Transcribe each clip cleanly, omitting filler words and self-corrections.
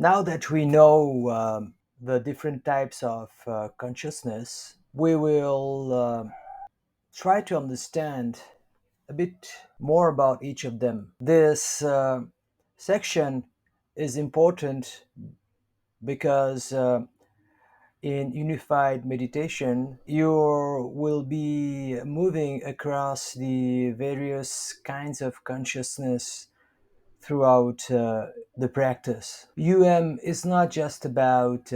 Now that we know the different types of consciousness, we will try to understand a bit more about each of them. This section is important because in unified meditation, you will be moving across the various kinds of consciousness throughout the practice. is not just about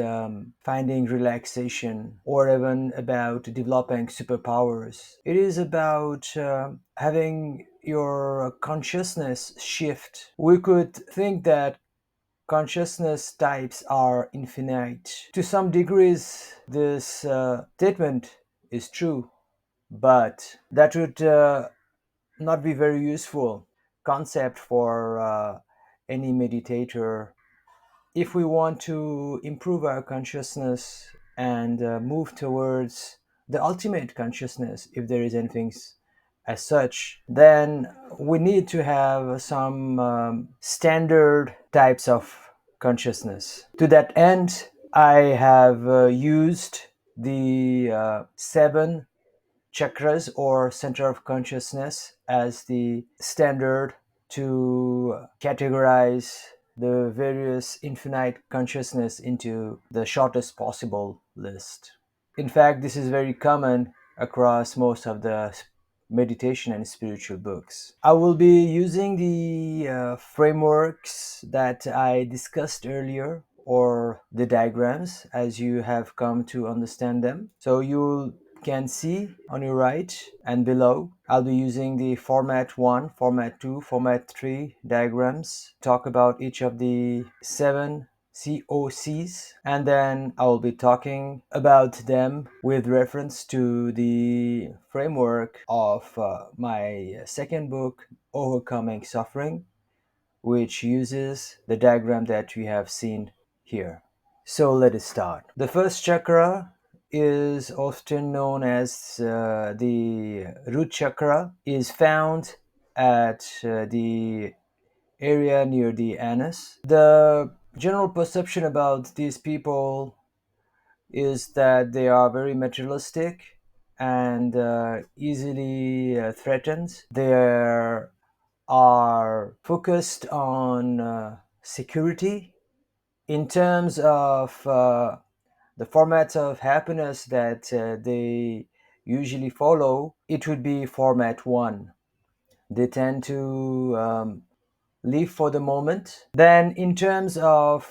finding relaxation or even about developing superpowers. It is about having your consciousness shift. We could think that consciousness types are infinite. To some degrees, this statement is true, but that would not be very useful concept for any meditator. If we want to improve our consciousness and move towards the ultimate consciousness, if there is anything as such, then we need to have some standard types of consciousness. To that end, I have used the seven chakras or center of consciousness as the standard to categorize the various infinite consciousness into the shortest possible list. In fact, this is very common across most of the meditation and spiritual books. I will be using the frameworks that I discussed earlier, or the diagrams, as you have come to understand them. So you can see on your right and below, I'll be using the format 1, format 2, format 3 diagrams, talk about each of the 7 COCs, and then I will be talking about them with reference to the framework of my second book, Overcoming Suffering, which uses the diagram that we have seen here. So let us start. The first chakra is often known as the root chakra, is found at the area near the anus. The general perception about these people is that they are very materialistic and easily threatened. They are focused on security. In terms of the formats of happiness that they usually follow, it would be format 1. They tend to live for the moment. Then, in terms of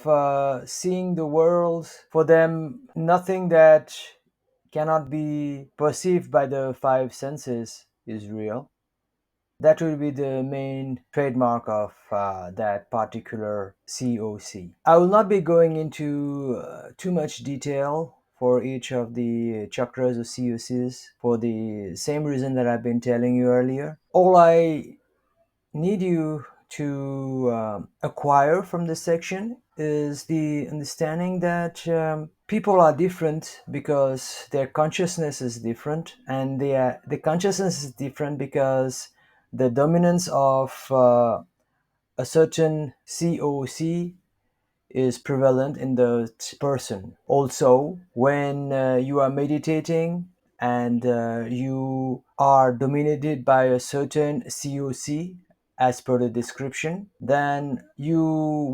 seeing the world, for them, nothing that cannot be perceived by the five senses is real. That will be the main trademark of that particular COC. I will not be going into too much detail for each of the chakras or COCs for the same reason that I've been telling you earlier. All I need you to acquire from this section is the understanding that people are different because their consciousness is different, and the consciousness is different because the dominance of a certain COC is prevalent in the person. Also, when you are meditating and you are dominated by a certain COC, as per the description, then you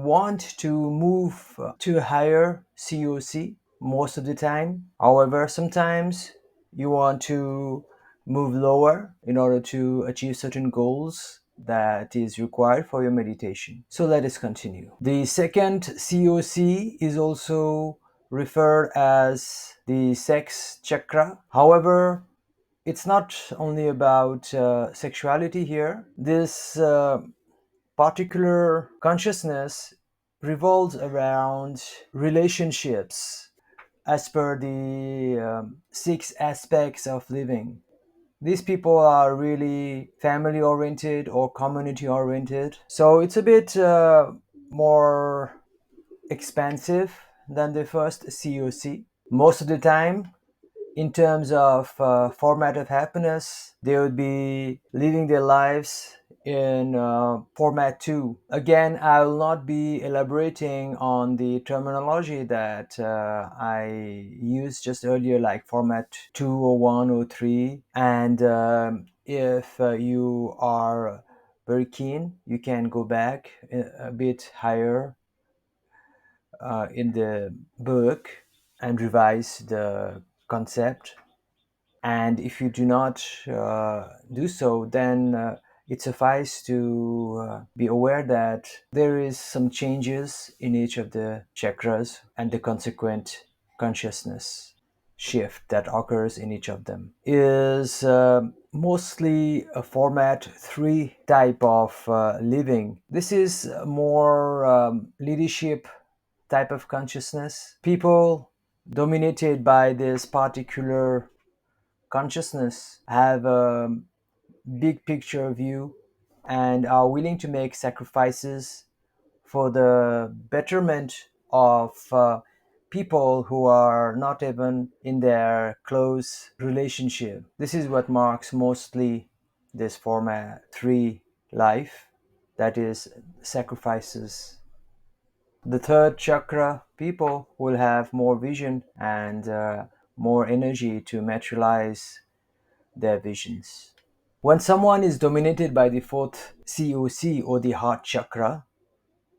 want to move to a higher COC most of the time. However, sometimes you want to move lower in order to achieve certain goals that is required for your meditation. So let us continue. The second COC is also referred as the sex chakra. However, it's not only about sexuality here. This particular consciousness revolves around relationships as per the 6 aspects of living. These people are really family oriented or community oriented. So it's a bit more expansive than the first COC. Most of the time, in terms of format of happiness, they would be living their lives in format 2. Again, I will not be elaborating on the terminology that I used just earlier, like format 2 or 1 or 3. And if you are very keen, you can go back a bit higher in the book and revise the concept. And if you do not do so, then it suffices to be aware that there is some changes in each of the chakras and the consequent consciousness shift that occurs in each of them is mostly a format 3 type of living. This is more leadership type of consciousness. People dominated by this particular consciousness have a big picture view and are willing to make sacrifices for the betterment of people who are not even in their close relationship. This is what marks mostly this format 3 life, that is sacrifices. The third chakra people will have more vision and more energy to materialize their visions. When someone is dominated by the fourth COC or the heart chakra,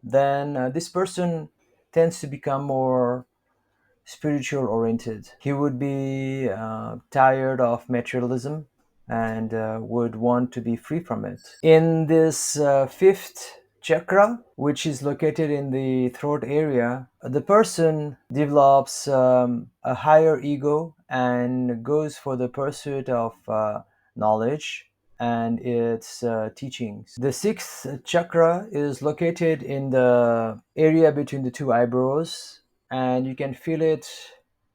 then this person tends to become more spiritual oriented. He would be tired of materialism and would want to be free from it. In this fifth chakra, which is located in the throat area, the person develops a higher ego and goes for the pursuit of knowledge and its teachings. The sixth chakra is located in the area between the two eyebrows, and you can feel it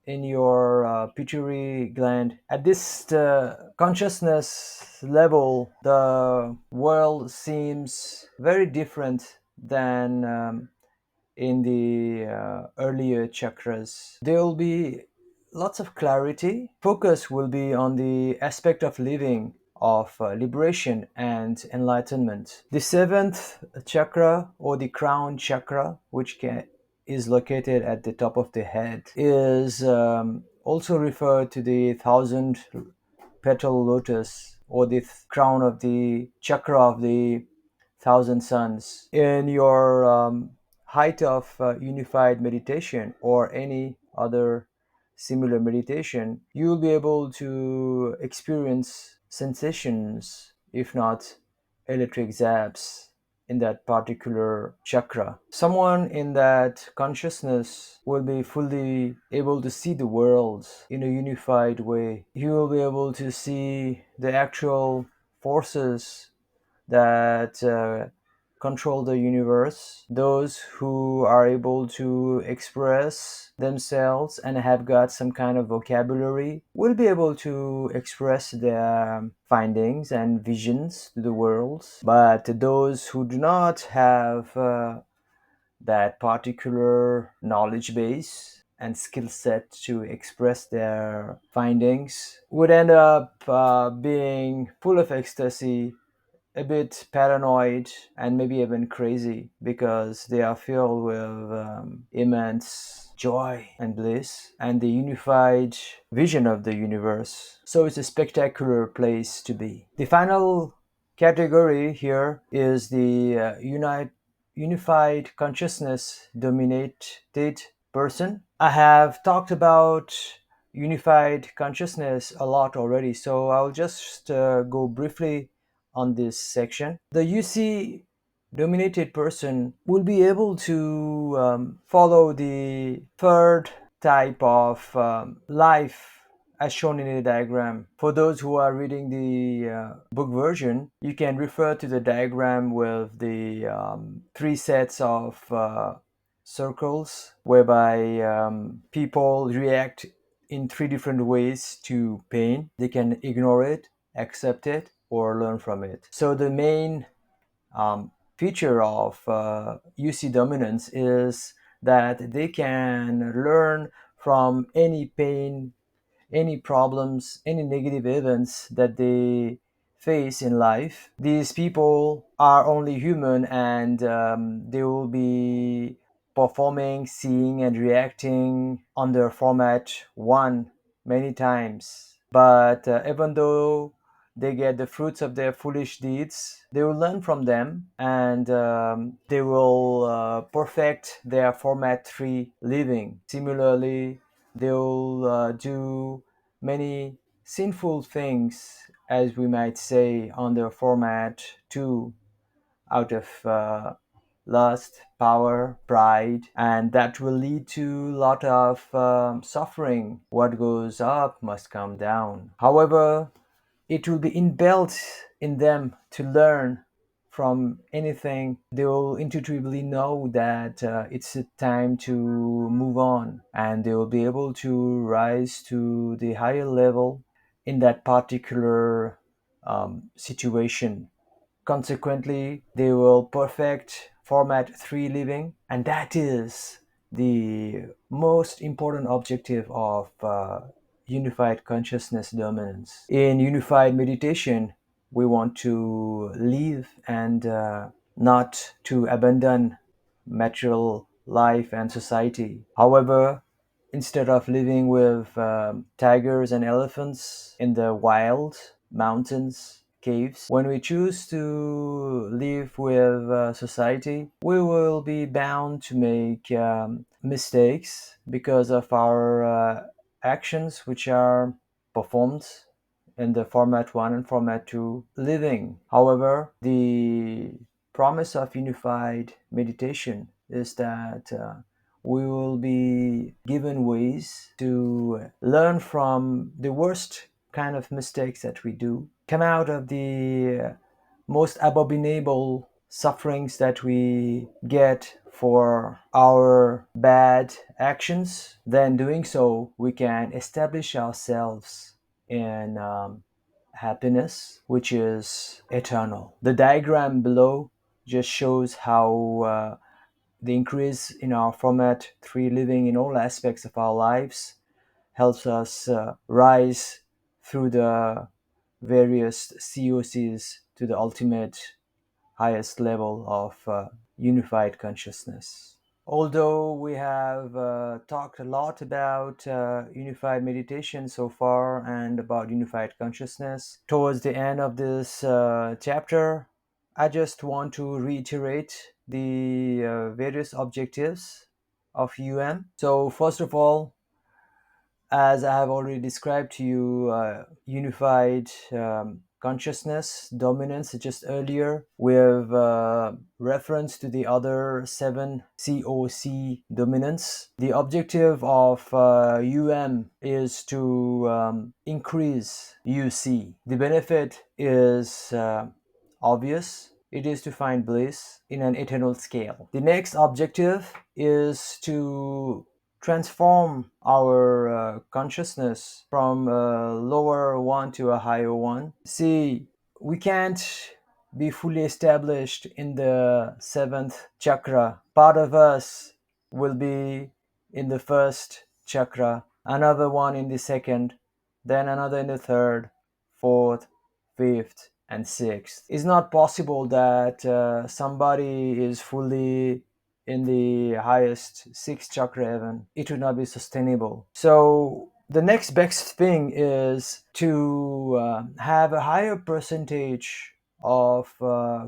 in your pituitary gland. At this consciousness level, the world seems very different than in the earlier chakras. There will be lots of clarity. Focus will be on the aspect of living, of liberation and enlightenment. The seventh chakra, or the crown chakra, which is located at the top of the head, is also referred to the thousand petal lotus, or the crown of the chakra of the thousand suns. In your height of unified meditation or any other similar meditation, you will be able to experience sensations, if not electric zaps, in that particular chakra. Someone in that consciousness will be fully able to see the world in a unified way. He will be able to see the actual forces that control the universe. Those who are able to express themselves and have got some kind of vocabulary will be able to express their findings and visions to the world. But those who do not have that particular knowledge base and skill set to express their findings would end up being full of ecstasy, a bit paranoid, and maybe even crazy because they are filled with immense joy and bliss and the unified vision of the universe. So it's a spectacular place to be. The final category here is the unified consciousness dominated person. I have talked about unified consciousness a lot already, so I'll just go briefly on this section. The UC dominated person will be able to follow the third type of life as shown in the diagram. For those who are reading the book version, you can refer to the diagram with the three sets of circles whereby people react in three different ways to pain. They can ignore it, accept it, or learn from it. So the main feature of UC dominance is that they can learn from any pain, any problems, any negative events that they face in life. These people are only human, and they will be performing, seeing, and reacting on their format one many times. But even though they get the fruits of their foolish deeds, they will learn from them, and they will perfect their format 3 living. Similarly, they'll do many sinful things, as we might say, on their format 2, out of lust, power, pride, and that will lead to a lot of suffering. What goes up must come down. However, it will be inbuilt in them to learn from anything. They will intuitively know that it's a time to move on, and they will be able to rise to the higher level in that particular situation. Consequently, they will perfect format 3 living, and that is the most important objective of unified consciousness dominance. In unified meditation, we want to live and not to abandon material life and society. However, instead of living with tigers and elephants in the wild, mountains, caves, when we choose to live with society, we will be bound to make mistakes because of our actions which are performed in the format 1 and format 2 living. However, the promise of unified meditation is that we will be given ways to learn from the worst kind of mistakes that we do, come out of the most abominable sufferings that we get for our bad actions. Then, doing so, we can establish ourselves in happiness, which is eternal. The diagram below just shows how the increase in our format 3 living in all aspects of our lives helps us rise through the various COCs to the ultimate highest level of unified consciousness. Although we have talked a lot about unified meditation so far and about unified consciousness, towards the end of this chapter, I just want to reiterate the various objectives of UM. So, first of all, as I have already described to you, unified consciousness dominance just earlier with reference to the other 7 COC dominance. The objective of is to increase UC. The benefit is obvious. It is to find bliss in an eternal scale. The next objective is to transform our consciousness from a lower one to a higher one. See, we can't be fully established in the 7th chakra. Part of us will be in the 1st chakra, another one in the 2nd, then another in the 3rd, 4th, 5th, and 6th. It's not possible that somebody is fully in the highest 6th chakra heaven. It would not be sustainable. So the next best thing is to have a higher percentage of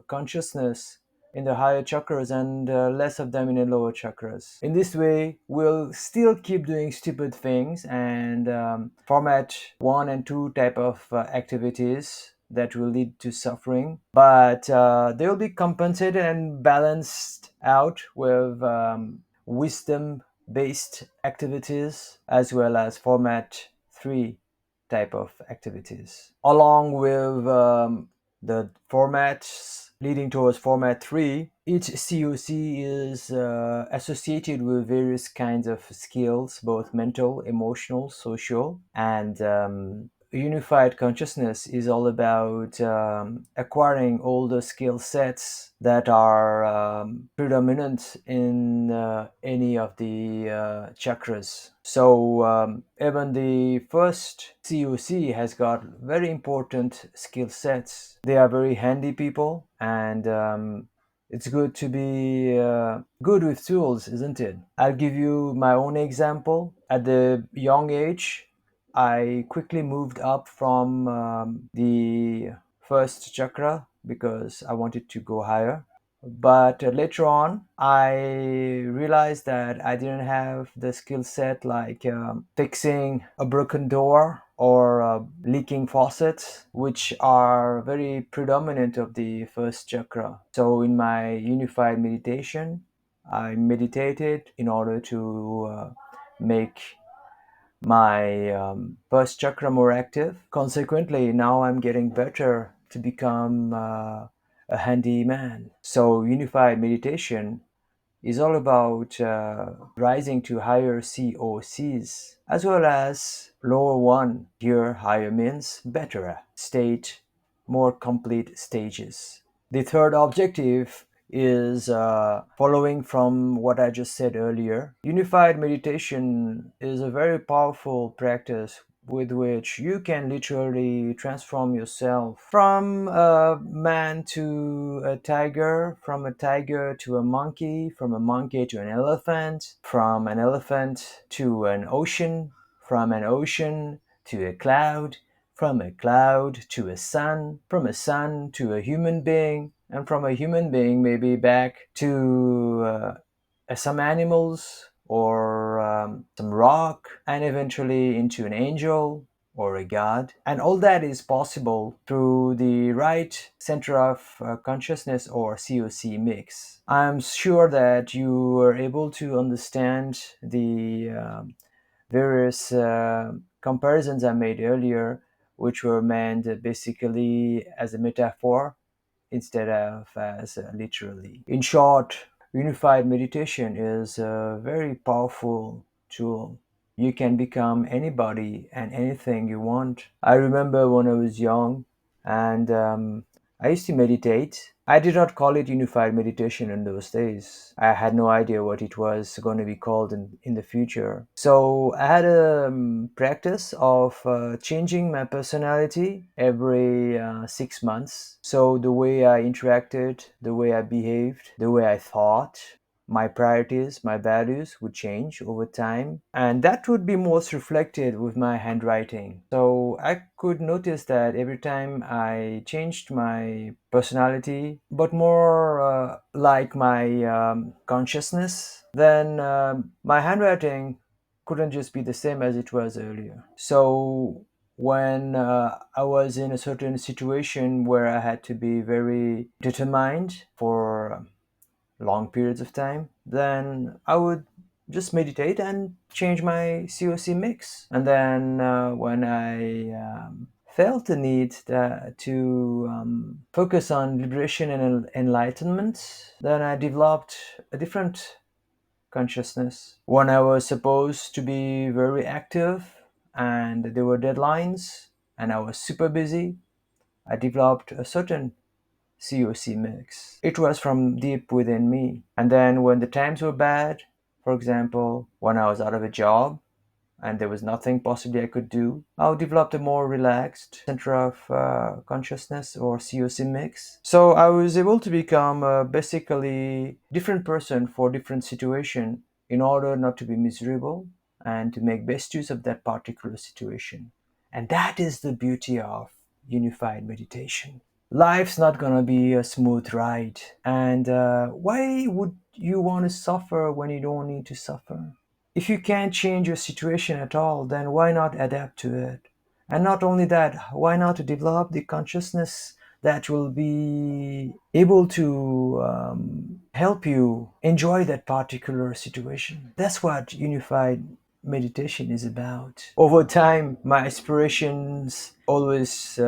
consciousness in the higher chakras and less of them in the lower chakras. In this way, we'll still keep doing stupid things and format 1 and 2 type of activities that will lead to suffering, but they will be compensated and balanced out with wisdom based activities as well as format 3 type of activities, along with the formats leading towards format 3. Each COC is associated with various kinds of skills, both mental, emotional, social, and unified consciousness is all about acquiring all the skill sets that are predominant in any of the chakras. So even the first COC has got very important skill sets. They are very handy people, and it's good to be good with tools, isn't it? I'll give you my own example. At the young age, I quickly moved up from the first chakra because I wanted to go higher. But later on, I realized that I didn't have the skill set like fixing a broken door or leaking faucets, which are very predominant of the first chakra. So in my unified meditation, I meditated in order to make my first chakra more active. Consequently, now I'm getting better to become a handy man. So, unified meditation is all about rising to higher COCs as well as lower one. Here, higher means better state, more complete stages. The third objective is following from what I just said earlier. Unified meditation is a very powerful practice with which you can literally transform yourself from a man to a tiger, from a tiger to a monkey, from a monkey to an elephant, from an elephant to an ocean, from an ocean to a cloud, from a cloud to a sun, from a sun to a human being, and from a human being maybe back to some animals or some rock, and eventually into an angel or a god. And all that is possible through the right center of consciousness or COC mix. I'm sure that you were able to understand the various comparisons I made earlier, which were meant basically as a metaphor instead of as literally. In short, unified meditation is a very powerful tool. You can become anybody and anything you want. I remember when I was young and I used to meditate. I did not call it unified meditation in those days. I had no idea what it was going to be called in the future. So I had a practice of changing my personality every 6 months. So the way I interacted, the way I behaved, the way I thought, my priorities, my values would change over time. And that would be most reflected with my handwriting. So I could notice that every time I changed my personality, but more like my consciousness, then my handwriting couldn't just be the same as it was earlier. So when I was in a certain situation where I had to be very determined for long periods of time, then I would just meditate and change my COC mix. And then when I felt the need to focus on liberation and enlightenment, then I developed a different consciousness. When I was supposed to be very active and there were deadlines and I was super busy, I developed a certain COC mix. It was from deep within me. And then when the times were bad, for example, when I was out of a job and there was nothing possibly I could do, I developed a more relaxed center of consciousness or COC mix. So I was able to become basically different person for different situation in order not to be miserable and to make best use of that particular situation. And that is the beauty of unified meditation. Life's not gonna be a smooth ride. And why would you want to suffer when you don't need to suffer? If you can't change your situation at all, then why not adapt to it? And not only that, why not develop the consciousness that will be able to help you enjoy that particular situation? That's what unified meditation is about. Over time, my aspirations always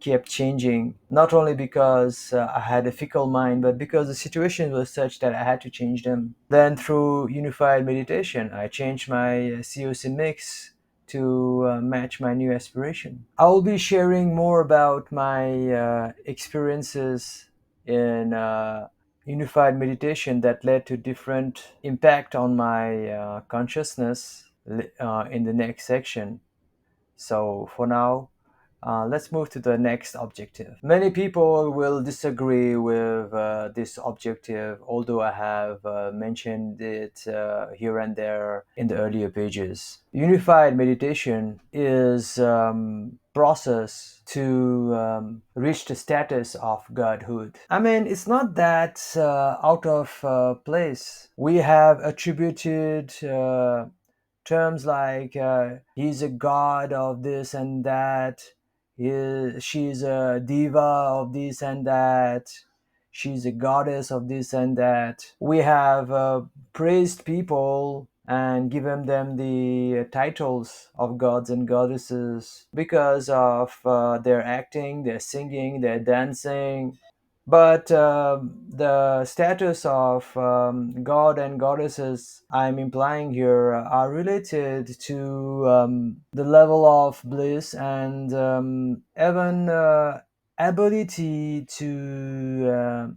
kept changing, not only because I had a fickle mind, but because the situation was such that I had to change them. Then, through unified meditation, I changed my COC mix to match my new aspiration. I will be sharing more about my experiences in unified meditation that led to different impact on my consciousness in the next section. So for now, let's move to the next objective. Many people will disagree with this objective, although I have mentioned it here and there in the earlier pages. Unified meditation is process to reach the status of godhood. I mean, it's not that out of place. We have attributed terms like he's a god of this and that, she's a diva of this and that, she's a goddess of this and that. We have praised people and given them the titles of gods and goddesses because of their acting, their singing, their dancing. But the status of god and goddesses I'm implying here are related to the level of bliss and even ability to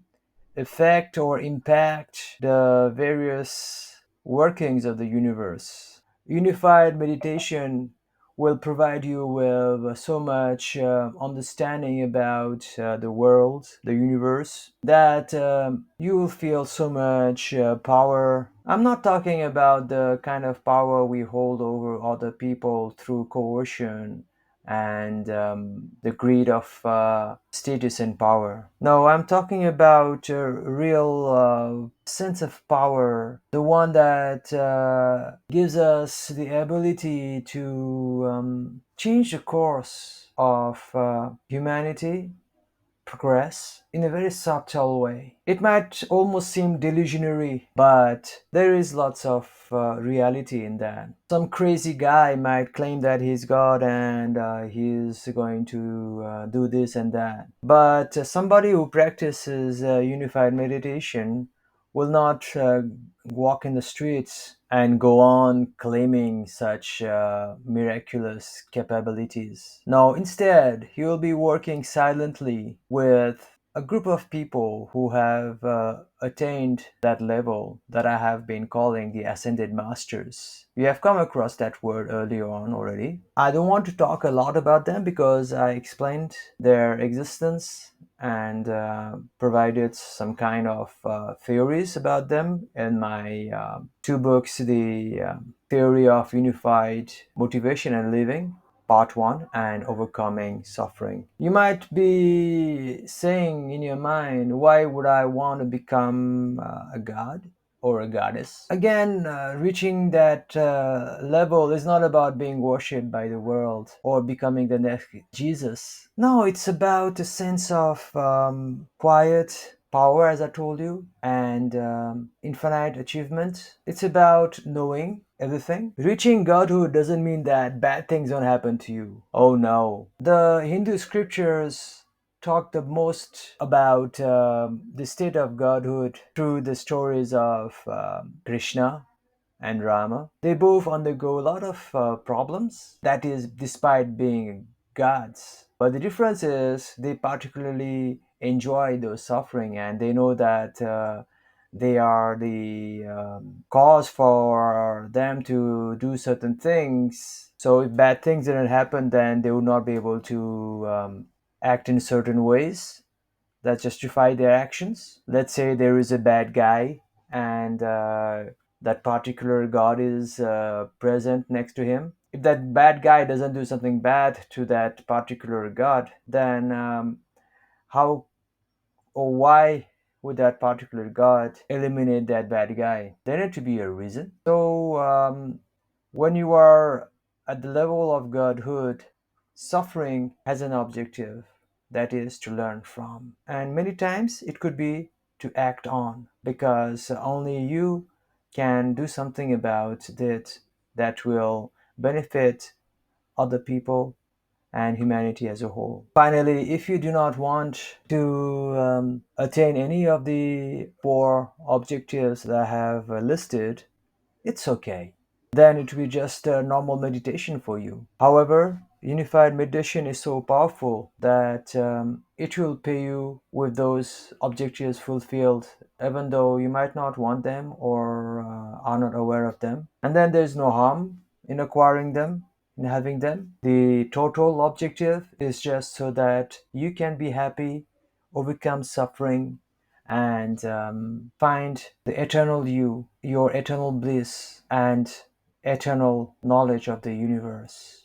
affect or impact the various workings of the universe. Unified meditation will provide you with so much understanding about the world, the universe, that you will feel so much power. I'm not talking about the kind of power we hold over other people through coercion and the greed of status and power. No, I'm talking about a real sense of power, the one that gives us the ability to change the course of humanity, progress in a very subtle way. It might almost seem delusionary, but there is lots of reality in that. Some crazy guy might claim that he's God and he's going to do this and that. But somebody who practices unified meditation will not walk in the streets and go on claiming such miraculous capabilities. No, instead, he will be working silently with a group of people who have attained that level that I have been calling the ascended masters. We have come across that word earlier on already. I don't want to talk a lot about them because I explained their existence and provided some kind of theories about them in my two books, the Theory of Unified Motivation and Living, Part 1, and Overcoming Suffering. You might be saying in your mind, why would I want to become a god or a goddess? Again, reaching that level is not about being worshipped by the world or becoming the next Jesus. No, it's about a sense of quiet power, as I told you, and infinite achievement. It's about knowing everything. Reaching godhood doesn't mean that bad things don't happen to you. Oh no. The Hindu scriptures talk the most about the state of godhood through the stories of Krishna and Rama. They both undergo a lot of problems, that is, despite being gods. But the difference is they particularly enjoy those suffering and they know that they are the cause for them to do certain things. So if bad things didn't happen, then they would not be able to act in certain ways that justify their actions. Let's say there is a bad guy and that particular god is present next to him. If that bad guy doesn't do something bad to that particular god, then how or why would that particular god eliminate that bad guy? There need to be a reason. So when you are at the level of godhood, suffering has an objective, that is to learn from. And many times it could be to act on, because only you can do something about it that will benefit other people and humanity as a whole. Finally, if you do not want to attain any of the four objectives that I have listed, it's okay. then it will be just a normal meditation for you. However, unified meditation is so powerful that it will pay you with those objectives fulfilled, even though you might not want them or are not aware of them. And then there's no harm in acquiring them, in having them. The total objective is just so that you can be happy, overcome suffering, and find the eternal you, your eternal bliss, and eternal knowledge of the universe.